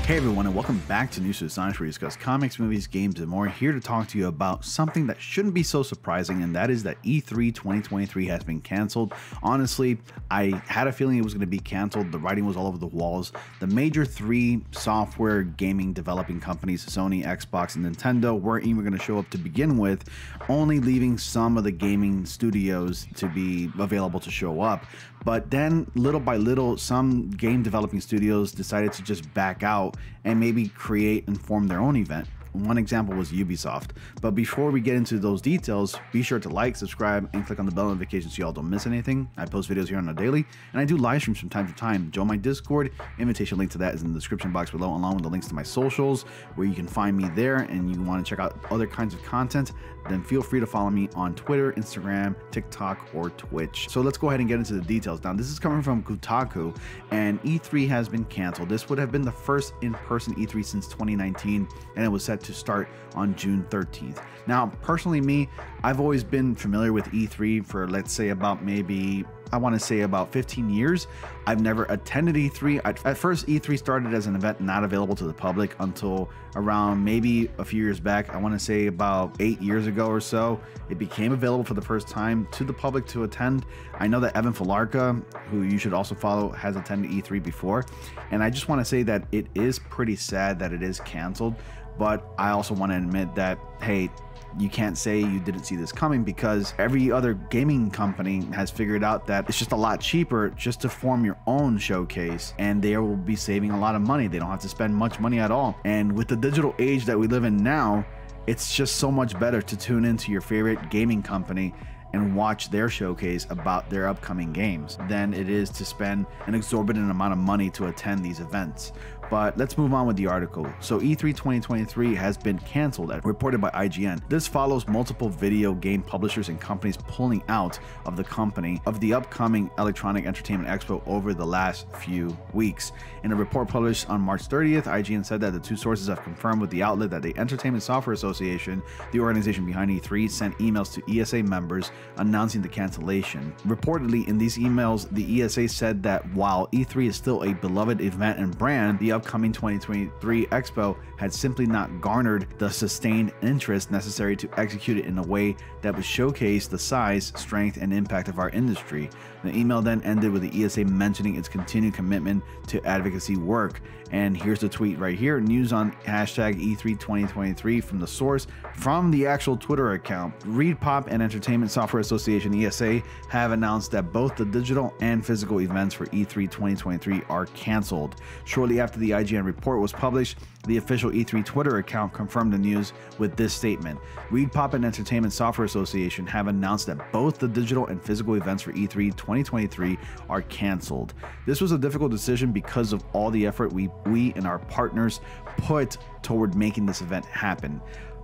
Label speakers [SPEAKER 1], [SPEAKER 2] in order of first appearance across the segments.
[SPEAKER 1] Hey everyone, and welcome back to News to the Science, where we discuss comics, movies, games, and more. Here to talk to you about something that shouldn't be so surprising, and that is that E3 2023 has been canceled. Honestly, I had a feeling it was going to be canceled. The writing was all over the walls. The major three software gaming developing companies, Sony, Xbox, and Nintendo, weren't even going to show up to begin with, only leaving some of the gaming studios to be available to show up. But then, little by little, some game developing studios decided to just back out and maybe create and form their own event. One example was Ubisoft. But before we get into those details, be sure to like, subscribe, and click on the bell notification so y'all don't miss anything. I post videos here on a daily, and I do live streams from time to time. Join my Discord. Invitation link to that is in the description box below, along with the links to my socials, where you can find me there. And you want to check out other kinds of content, then feel free to follow me on Twitter, Instagram, TikTok, or Twitch. So let's go ahead and get into the details. Now, this is coming from Kotaku, and E3 has been canceled. This would have been the first in-person E3 since 2019, and it was set to start on June 13th. Now, personally, I've always been familiar with E3 for, let's say, about about 15 years. I've never attended E3. At first, E3 started as an event not available to the public until around maybe a few years back. I want to say about 8 years ago or so, it became available for the first time to the public to attend. I know that Evan Falarka, who you should also follow, has attended E3 before. And I just want to say that it is pretty sad that it is canceled. But I also want to admit that, hey, you can't say you didn't see this coming, because every other gaming company has figured out that it's just a lot cheaper just to form your own showcase, and they will be saving a lot of money. They don't have to spend much money at all. And with the digital age that we live in now, it's just so much better to tune into your favorite gaming company and watch their showcase about their upcoming games than it is to spend an exorbitant amount of money to attend these events. But let's move on with the article. So E3 2023 has been canceled, as reported by IGN. This follows multiple video game publishers and companies pulling out of the upcoming Electronic Entertainment Expo over the last few weeks. In a report published on March 30th, IGN said that the two sources have confirmed with the outlet that the Entertainment Software Association, the organization behind E3, sent emails to ESA members announcing the cancellation. Reportedly, in these emails, the ESA said that while E3 is still a beloved event and brand, the upcoming 2023 Expo had simply not garnered the sustained interest necessary to execute it in a way that would showcase the size, strength, and impact of our industry. The email then ended with the ESA mentioning its continued commitment to advocacy work. And here's the tweet right here: news on hashtag E3 2023 from the source, from the actual Twitter account. ReedPop and Entertainment Software Association, ESA, have announced that both the digital and physical events for E3 2023 are canceled. Shortly after the IGN report was published, the official E3 Twitter account confirmed the news with this statement: ReedPop and Entertainment Software Association have announced that both the digital and physical events for E3 2023 are canceled. This was a difficult decision because of all the effort we and our partners put toward making this event happen.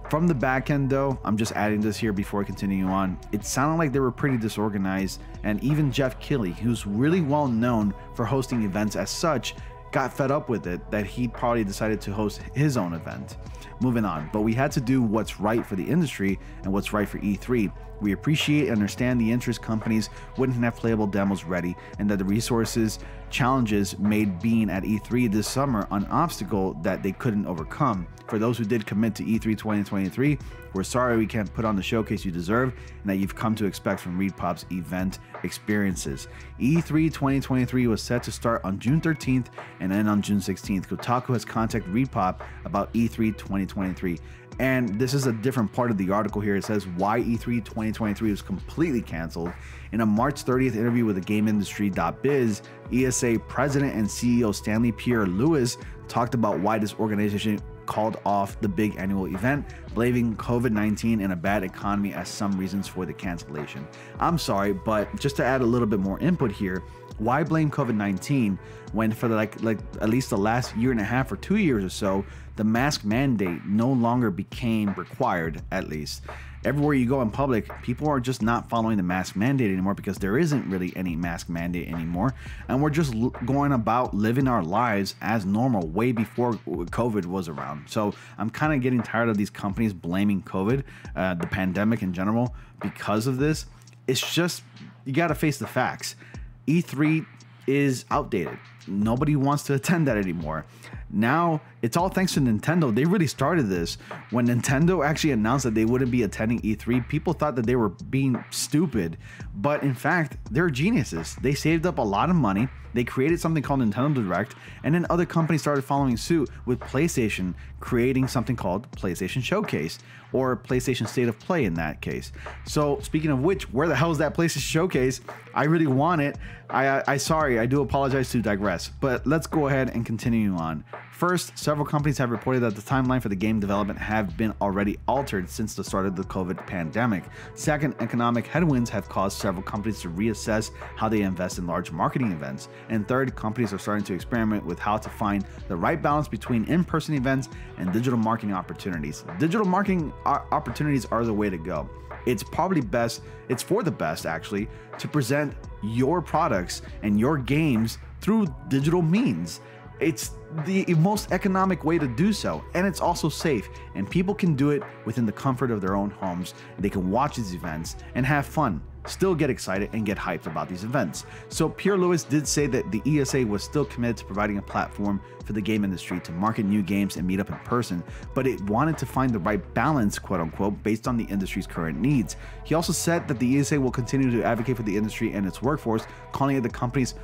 [SPEAKER 1] From the back end, though, I'm just adding this here before continuing on, it sounded like they were pretty disorganized, and even Jeff Keighley, who's really well known for hosting events as such, got fed up with it, that he probably decided to host his own event. Moving on, but we had to do what's right for the industry and what's right for E3. We appreciate and understand the interest companies wouldn't have playable demos ready, and that the resources challenges made being at E3 this summer an obstacle that they couldn't overcome. For those who did commit to E3 2023, we're sorry we can't put on the showcase you deserve and that you've come to expect from ReedPop's event experiences. E3 2023 was set to start on June 13th and end on June 16th. Kotaku has contacted ReedPop about E3 2023. And this is a different part of the article here. It says why E3 2023 was completely canceled. In a March 30th interview with the GameIndustry.biz, ESA President and CEO Stanley Pierre-Louis talked about why this organization called off the big annual event, blaming COVID-19 and a bad economy as some reasons for the cancellation. I'm sorry, but just to add a little bit more input here, why blame COVID-19 when for like at least the last year and a half or 2 years or so, the mask mandate no longer became required? At least everywhere you go in public, people are just not following the mask mandate anymore, because there isn't really any mask mandate anymore, and we're just going about living our lives as normal way before COVID was around. So I'm kind of getting tired of these companies blaming COVID, the pandemic in general, because of this. It's just, you got to face the facts. E3 is outdated. nobody wants to attend that anymore. Now it's all thanks to Nintendo. They really started this. When Nintendo actually announced that they wouldn't be attending E3, people thought that they were being stupid, but in fact, they're geniuses. They saved up a lot of money. They created something called Nintendo Direct, and then other companies started following suit, with PlayStation creating something called PlayStation Showcase, or PlayStation State of Play in that case. So speaking of which, where the hell is that PlayStation Showcase? I really want it. Sorry, I do apologize to digress, but let's go ahead and continue on. First, several companies have reported that the timeline for the game development have been already altered since the start of the COVID pandemic. Second, economic headwinds have caused several companies to reassess how they invest in large marketing events. And third, companies are starting to experiment with how to find the right balance between in-person events and digital marketing opportunities. Digital marketing opportunities are the way to go. It's probably best, it's for the best actually, to present your products and your games through digital means. It's the most economic way to do so, and it's also safe, and people can do it within the comfort of their own homes. They can watch these events and have fun, still get excited and get hyped about these events. So Pierre Lewis did say that the ESA was still committed to providing a platform for the game industry to market new games and meet up in person, but it wanted to find the right balance, quote unquote, based on the industry's current needs. He also said that the ESA will continue to advocate for the industry and its workforce, calling it the company's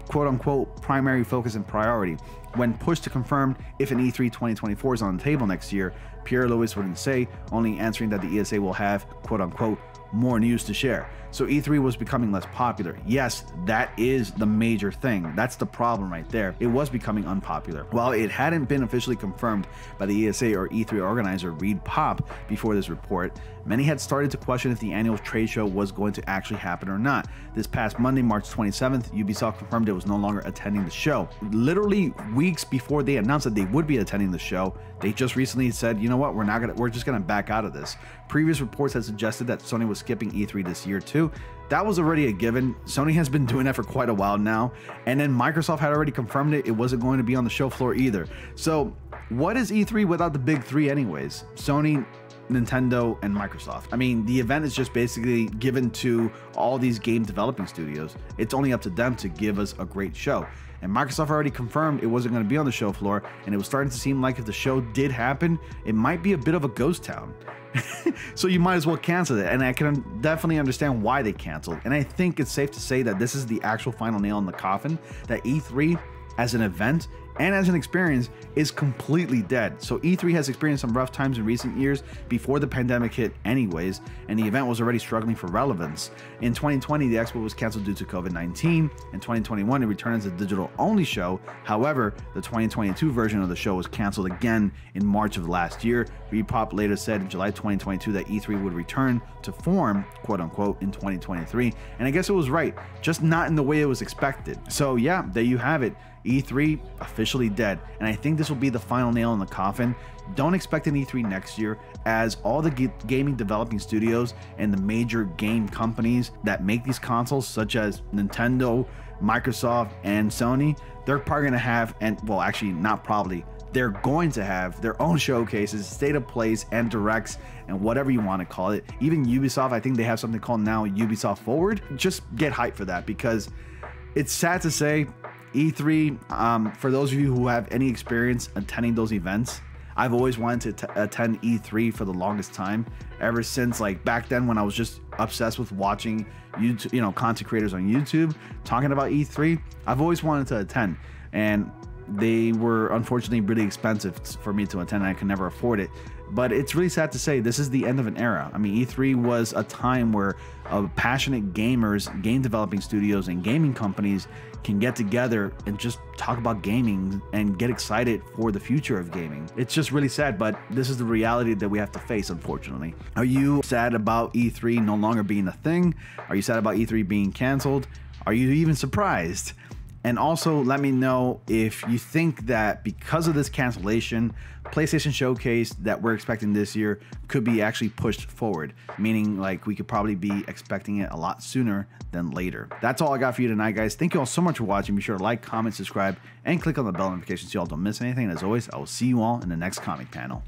[SPEAKER 1] quote unquote primary focus and priority. When pushed to confirm if an E3 2024 is on the table next year, Pierre Lewis wouldn't say, only answering that the ESA will have quote unquote more news to share. So E3 was becoming less popular. Yes, that is the major thing. That's the problem right there. It was becoming unpopular. While it hadn't been officially confirmed by the ESA or E3 organizer Reed Pop before this report, many had started to question if the annual trade show was going to actually happen or not. This past Monday, March 27th, Ubisoft confirmed it was no longer attending the show. Literally weeks before they announced that they would be attending the show, they just recently said, you know what, we're just gonna back out of this. Previous reports had suggested that Sony was skipping E3 this year too. That was already a given. Sony has been doing that for quite a while now. And then Microsoft had already confirmed it wasn't going to be on the show floor either. So what is E3 without the big three anyways? Sony, Nintendo, and Microsoft. I mean, the event is just basically given to all these game developing studios. It's only up to them to give us a great show. And Microsoft already confirmed it wasn't going to be on the show floor, and it was starting to seem like if the show did happen, it might be a bit of a ghost town. So you might as well cancel it, and I can definitely understand why they canceled. And I think it's safe to say that this is the actual final nail in the coffin, that E3 as an event and as an experience is completely dead. So E3 has experienced some rough times in recent years before the pandemic hit anyways, and the event was already struggling for relevance. In 2020, the expo was canceled due to COVID-19. In 2021, it returned as a digital-only show. However, the 2022 version of the show was canceled again in March of last year. Repop later said in July 2022 that E3 would return to form, quote-unquote, in 2023. And I guess it was right, just not in the way it was expected. So yeah, there you have it. E3 officially dead, and I think this will be the final nail in the coffin. Don't expect an E3 next year, as all the gaming developing studios and the major game companies that make these consoles, such as Nintendo, Microsoft, and Sony, they're probably going to have, and well, actually not probably, they're going to have their own showcases, state of plays, and directs, and whatever you want to call it. Even Ubisoft, I think they have something called now Ubisoft Forward. Just get hyped for that, because it's sad to say, E3, for those of you who have any experience attending those events, I've always wanted to attend E3 for the longest time, ever since like back then when I was just obsessed with watching YouTube, you know, content creators on YouTube talking about E3. I've always wanted to attend, and they were unfortunately really expensive for me to attend, and I could never afford it. But it's really sad to say this is the end of an era. I mean, E3 was a time where passionate gamers, game developing studios, and gaming companies can get together and just talk about gaming and get excited for the future of gaming. It's just really sad, but this is the reality that we have to face, unfortunately. Are you sad about E3 no longer being a thing? Are you sad about E3 being canceled? Are you even surprised? And also let me know if you think that because of this cancellation, PlayStation Showcase that we're expecting this year could be actually pushed forward, meaning like we could probably be expecting it a lot sooner than later. That's all I got for you tonight, guys. Thank you all so much for watching. Be sure to like, comment, subscribe, and click on the bell notification so y'all don't miss anything. And as always, I will see you all in the next comic panel.